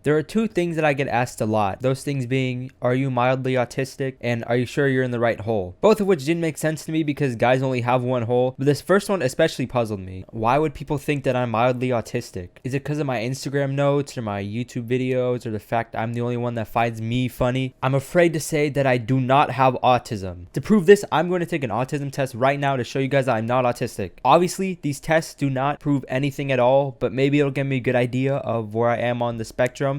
There are two things that I get asked a lot. Those things being, are you mildly autistic? And are you sure you're in the right hole? Both of which didn't make sense to me because guys only have one hole. But this first one especially puzzled me. Why would people think that I'm mildly autistic? Is it because of my Instagram notes or my YouTube videos or the fact I'm the only one that finds me funny? I'm afraid to say that I do not have autism. To prove this, I'm going to take an autism test right now to show you guys that I'm not autistic. Obviously, these tests do not prove anything at all, but maybe it'll give me a good idea of where I am on the spectrum.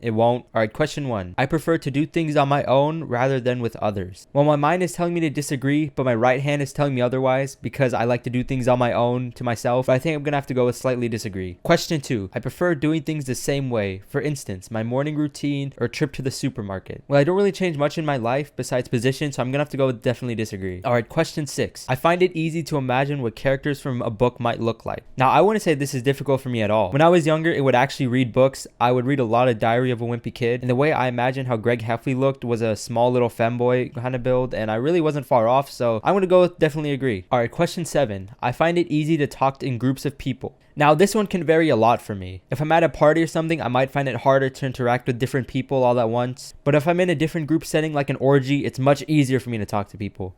It won't. Alright, question 1. I prefer to do things on my own rather than with others. Well, my mind is telling me to disagree, but my right hand is telling me otherwise because I like to do things on my own to myself. But I think I'm going to have to go with slightly disagree. Question 2. I prefer doing things the same way. For instance, my morning routine or trip to the supermarket. Well, I don't really change much in my life besides position, so I'm going to have to go with definitely disagree. Alright, question 6. I find it easy to imagine what characters from a book might look like. Now, I wouldn't say this is difficult for me at all. When I was younger, it would actually read books. I would read a lot of Diary of a Wimpy Kid, and the way I imagined how Greg Heffley looked was a small little femboy kind of build, and I really wasn't far off, so I'm gonna go with definitely agree. Alright, question 7. I find it easy to talk in groups of people. Now, this one can vary a lot for me. If I'm at a party or something, I might find it harder to interact with different people all at once, but if I'm in a different group setting like an orgy, it's much easier for me to talk to people.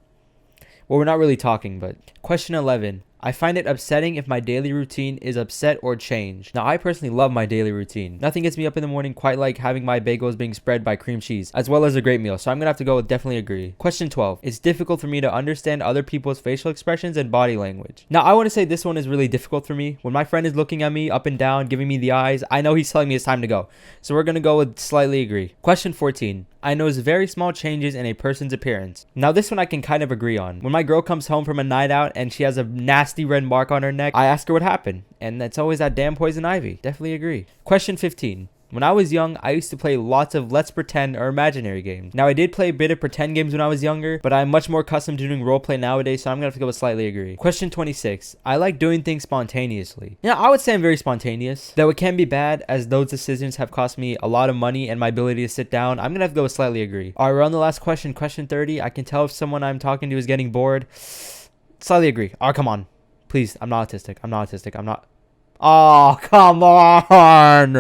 Well, we're not really talking, but question 11. I find it upsetting if my daily routine is upset or changed. Now, I personally love my daily routine. Nothing gets me up in the morning quite like having my bagels being spread by cream cheese, as well as a great meal, so I'm gonna have to go with definitely agree. Question 12. It's difficult for me to understand other people's facial expressions and body language. Now, I want to say this one is really difficult for me. When my friend is looking at me up and down, giving me the eyes, I know he's telling me it's time to go. So we're gonna go with slightly agree. Question 14. I notice very small changes in a person's appearance. Now, this one I can kind of agree on. When my girl comes home from a night out and she has a nasty red mark on her neck, I ask her what happened, and that's always that damn poison ivy. Definitely agree. Question 15. When I was young, I used to play lots of let's pretend or imaginary games. Now, I did play a bit of pretend games when I was younger, but I'm much more accustomed to doing roleplay nowadays, so I'm gonna have to go with slightly agree. Question 26. I like doing things spontaneously. Yeah, I would say I'm very spontaneous, though it can be bad as those decisions have cost me a lot of money and my ability to sit down. I'm gonna have to go with slightly agree. Alright, we're on the last question, question 30. I can tell if someone I'm talking to is getting bored. Slightly agree. Oh, come on. Please, I'm not autistic. I'm not autistic. I'm not. Oh, come on.